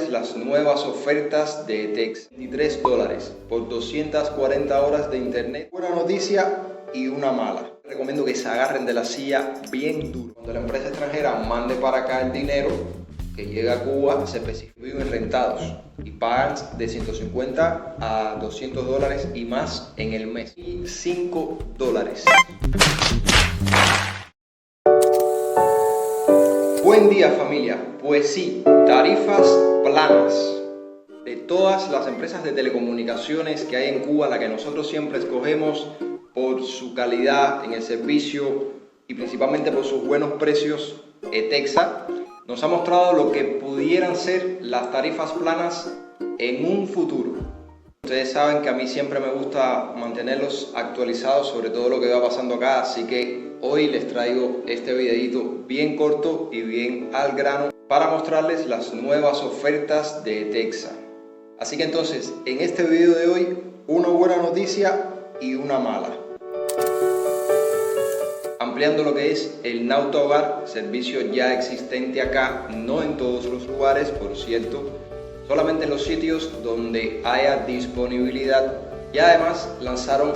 mostrarles las nuevas ofertas de Etexa. $23 por 240 horas de internet. Buena noticia y una mala. Recomiendo que se agarren de la silla bien duro. Cuando la empresa extranjera mande para acá el dinero que llega a Cuba, se especifican en rentados y pagan de $150 a $200 y más en el mes. Y $5. Buen día, familia. Pues sí, tarifas planas. De todas las empresas de telecomunicaciones que hay en Cuba, la que nosotros siempre escogemos por su calidad en el servicio y principalmente por sus buenos precios, Etexa nos ha mostrado lo que pudieran ser las tarifas planas en un futuro. Ustedes saben que a mí siempre me gusta mantenerlos actualizados sobre todo lo que va pasando acá, así que hoy les traigo este videito bien corto y bien al grano para mostrarles las nuevas ofertas de Etexa. Así que entonces, en este video de hoy, una buena noticia y una mala. Ampliando lo que es el Nauta Hogar, servicio ya existente acá, no en todos los lugares, por cierto, solamente en los sitios donde haya disponibilidad, y además lanzaron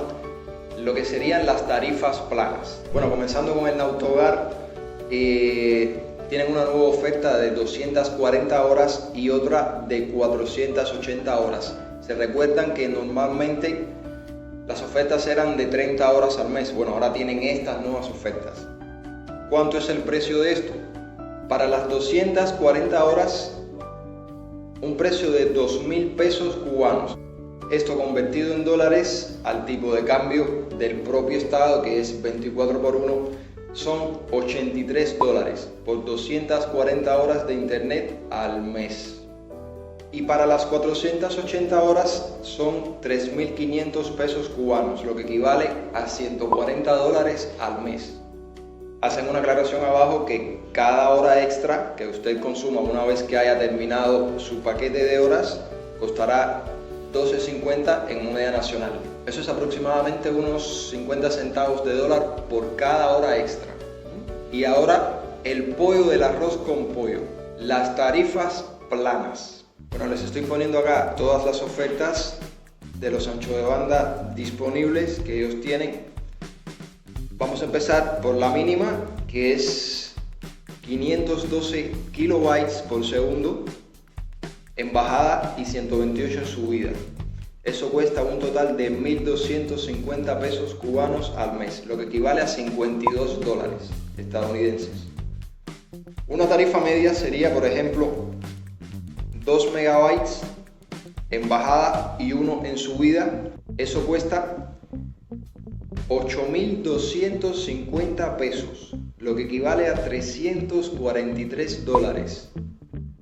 lo que serían las tarifas planas. Bueno, comenzando con el Nauta Hogar, tienen una nueva oferta de 240 horas y otra de 480 horas. Se recuerdan que normalmente las ofertas eran de 30 horas al mes. Bueno, ahora tienen estas nuevas ofertas. ¿Cuánto es el precio de esto? Para las 240 horas, un precio de 2.000 pesos cubanos. Esto convertido en dólares al tipo de cambio del propio estado, que es 24 por 1, son $83 por 240 horas de internet al mes. Y para las 480 horas son 3.500 pesos cubanos, lo que equivale a $140 al mes. Hacen una aclaración abajo que cada hora extra que usted consuma una vez que haya terminado su paquete de horas costará $12.50 en moneda nacional. Eso es aproximadamente unos 50 centavos de dólar por cada hora extra. Y ahora el pollo del arroz con pollo, las tarifas planas. Bueno, les estoy poniendo acá todas las ofertas de los anchos de banda disponibles que ellos tienen. Vamos a empezar por la mínima, que es 512 kilobytes por segundo en bajada y 128 en subida. Eso cuesta un total de 1.250 pesos cubanos al mes, lo que equivale a $52 estadounidenses. Una tarifa media sería, por ejemplo, 2 megabytes en bajada y 1 en subida. Eso cuesta 8.250 pesos, lo que equivale a $343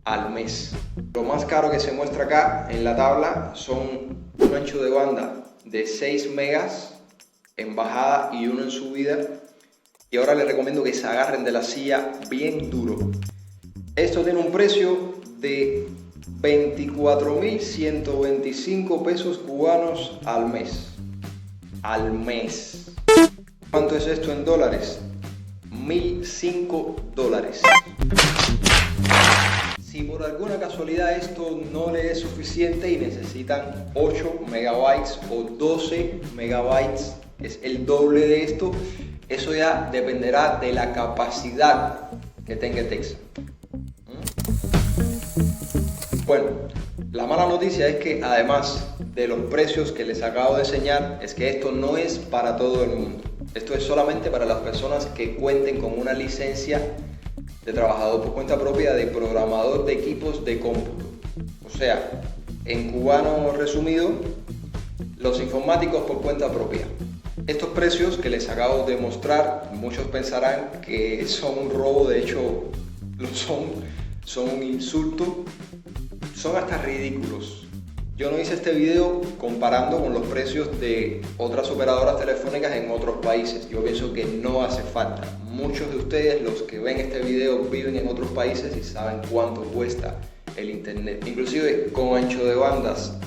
al mes. Lo más caro que se muestra acá en la tabla son un ancho de banda de 6 megas en bajada y 1 en subida. Y ahora les recomiendo que se agarren de la silla bien duro. Esto tiene un precio de 24.125 pesos cubanos al mes. Al mes. ¿Cuánto es esto en dólares? $1.005. Si por alguna casualidad esto no les es suficiente y necesitan 8 megabytes o 12 megabytes, es el doble de esto, eso ya dependerá de la capacidad que tenga Etexa. Bueno, la mala noticia es que además de los precios que les acabo de enseñar, es que esto no es para todo el mundo. Esto es solamente para las personas que cuenten con una licencia de trabajador por cuenta propia de programador de equipos de cómputo. O sea, en cubano resumido, los informáticos por cuenta propia. Estos precios que les acabo de mostrar, muchos pensarán que son un robo, de hecho lo son un insulto, son hasta ridículos. Yo no hice este video comparando con los precios de otras operadoras telefónicas en otros países. Yo pienso que no hace falta. Muchos de ustedes, los que ven este video, viven en otros países y saben cuánto cuesta el internet. Inclusive con ancho de bandas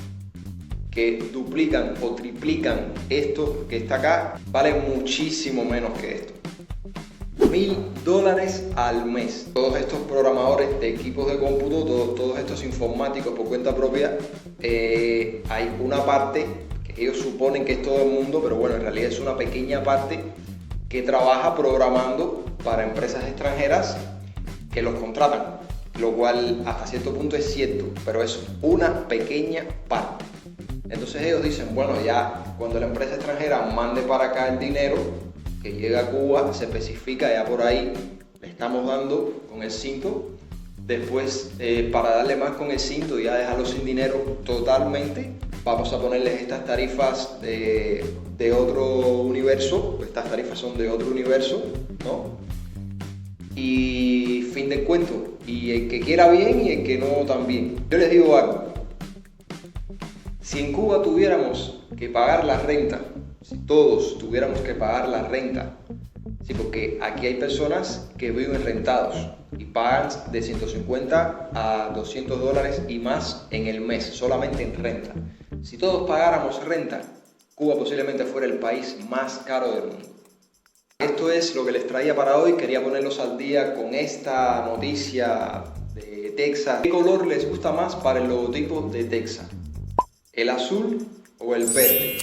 que duplican o triplican esto que está acá, vale muchísimo menos que esto. $1.000 al mes. Todos estos programadores de equipos de cómputo, todos estos informáticos por cuenta propia, hay una parte que ellos suponen que es todo el mundo, pero bueno, en realidad es una pequeña parte que trabaja programando para empresas extranjeras que los contratan, lo cual hasta cierto punto es cierto, pero es una pequeña parte. Entonces ellos dicen, bueno, ya cuando la empresa extranjera mande para acá el dinero que llega a Cuba, se especifica ya por ahí, le estamos dando con el cinto. Después, para darle más con el cinto y ya dejarlo sin dinero totalmente, vamos a ponerles estas tarifas de otro universo. Estas tarifas son de otro universo, ¿no? Y fin del cuento. Y el que quiera bien y el que no también. Yo les digo algo. Si en Cuba tuviéramos que pagar la renta, si todos tuviéramos que pagar la renta, sí, porque aquí hay personas que viven rentados y pagan de 150 a $200 y más en el mes, solamente en renta. Si todos pagáramos renta, Cuba posiblemente fuera el país más caro del mundo. Esto es lo que les traía para hoy. Quería ponerlos al día con esta noticia de Texas. ¿Qué color les gusta más para el logotipo de Texas? ¿El azul o el verde?